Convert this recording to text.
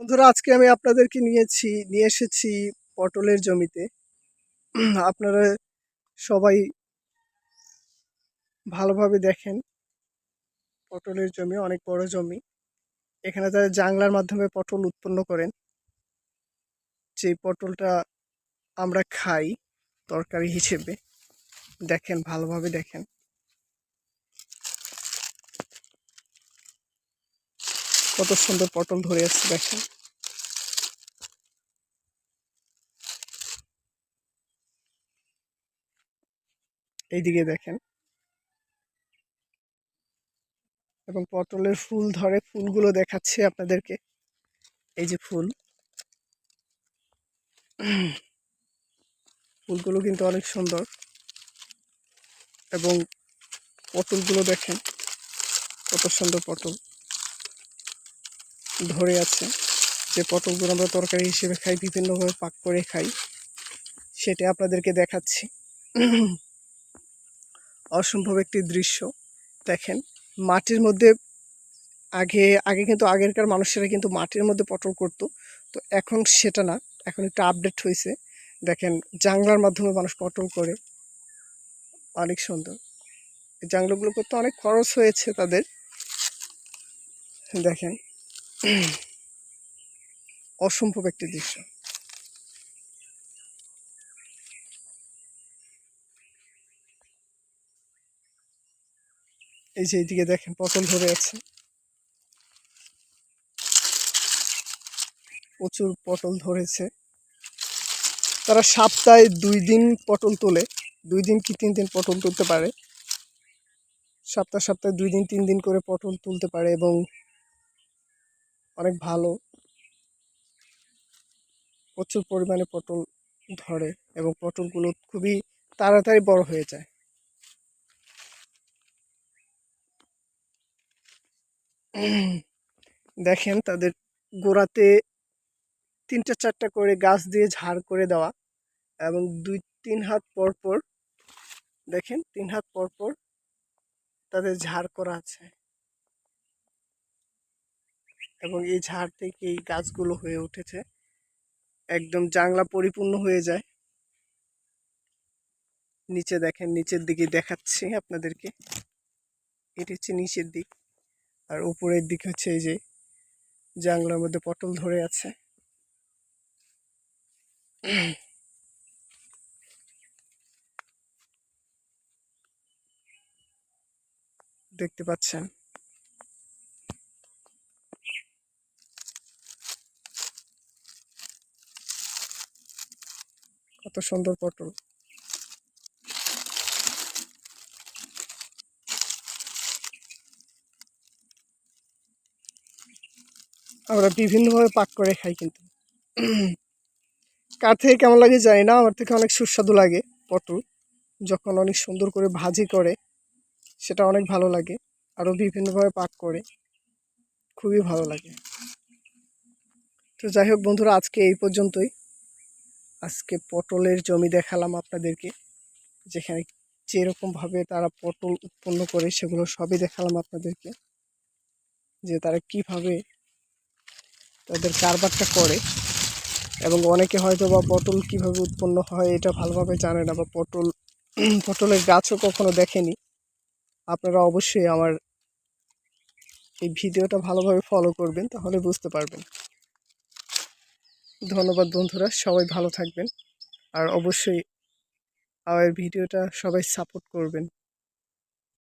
বন্ধুরা, আজকে আমি আপনাদেরকে নিয়ে এসেছি পটলের জমিতে। আপনারা সবাই ভালোভাবে দেখেন। পটলের জমি অনেক বড় জমি। এখানে তারা জাংলার মাধ্যমে পটল উৎপন্ন করেন। যে পটলটা আমরা খাই তরকারি হিসেবে। দেখেন, ভালোভাবে দেখেন। কত সুন্দর পটল ধরে আছে দেখেন। এইদিকে দেখেন। এবং পটলের ফুল ধরে, ফুলগুলো দেখাচ্ছে আপনাদেরকে। এই যে ফুল, ফুলগুলো কিন্তু অনেক সুন্দর। এবং পটলগুলো দেখেন, কত সুন্দর পটল ধরে আছে। যে পটলগুলো আমরা তরকারি হিসেবে খাই, বিভিন্নভাবে পাক করে খাই, সেটা আপনাদেরকে দেখাচ্ছি। অসম্ভব একটি দৃশ্য দেখেন। মাটির মধ্যে আগে আগে কিন্তু আগেরকার মানুষেরা কিন্তু মাটির মধ্যে পটল করতো। তো এখন সেটা না, এখন একটু আপডেট হয়েছে। দেখেন, জাংলার মাধ্যমে মানুষ পটল করে। অনেক সুন্দর। এই জাংলাগুলো করতে অনেক খরচ হয়েছে তাদের। দেখেন, অসম্ভব একটি দৃশ্য। এই যে এইদিকে দেখেন, পটল ধরে আছে, প্রচুর পটল ধরেছে। তারা সপ্তাহে 2 দিন পটল তোলে। 2 দিন কি 3 দিন পটল তুলতে পারে। সপ্তাহে 2 দিন 3 দিন করে পটল তুলতে পারে। এবং অনেক ভালো, প্রচুর পরিমাণে পটল ধরে। এবং পটলগুলো খুবই তাড়াতাড়ি বড় হয়ে যায়। দেখেন, তাদের গোড়াতে 3টা 4টা করে গাছ দিয়ে ঝাড় করে দেওয়া। এবং 2-3 হাত পর পর, দেখেন 3 হাত পর পর তাদের ঝাড় করা আছে। এবং এই ঝাড় থেকে এই গাছগুলো হয়ে উঠেছে। একদম জাংলা পরিপূর্ণ হয়ে যায়। নিচে দেখেন, নিচের দিকে দেখাচ্ছি আপনাদেরকে। এটা হচ্ছে নিচের দিক। আর উপরের দিক হচ্ছে এই যে জাংলার মধ্যে পটল ধরে আছে। দেখতে পাচ্ছেন কত সুন্দর পটল। আমরা বিভিন্নভাবে পাক করে খাই, কিন্তু কার থেকে কেমন লাগে জানি না, আমার থেকে অনেক সুস্বাদু লাগে পটল। যখন অনেক সুন্দর করে ভাজি করে, সেটা অনেক ভালো লাগে। আরও বিভিন্নভাবে পাক করে, খুবই ভালো লাগে। তো যাই হোক বন্ধুরা, আজকে এই পর্যন্তই। আজকে পটলের জমি দেখালাম আপনাদেরকে, যেখানে যেরকমভাবে তারা পটল উৎপন্ন করে সেগুলো সবই দেখালাম আপনাদেরকে, যে তারা কিভাবে তাদের কারবারটা করে। এবং অনেকে হয়তো বা পটল কিভাবে উৎপন্ন হয় এটা ভালোভাবে জানে না, বা পটলের গাছও কখনো দেখেনি। আপনারা অবশ্যই আমার এই ভিডিওটা ভালোভাবে ফলো করবেন, তাহলে বুঝতে পারবেন। ধন্যবাদ বন্ধুরা, সবাই ভালো থাকবেন। আর অবশ্যই আমার ভিডিওটা সবাই সাপোর্ট করবেন।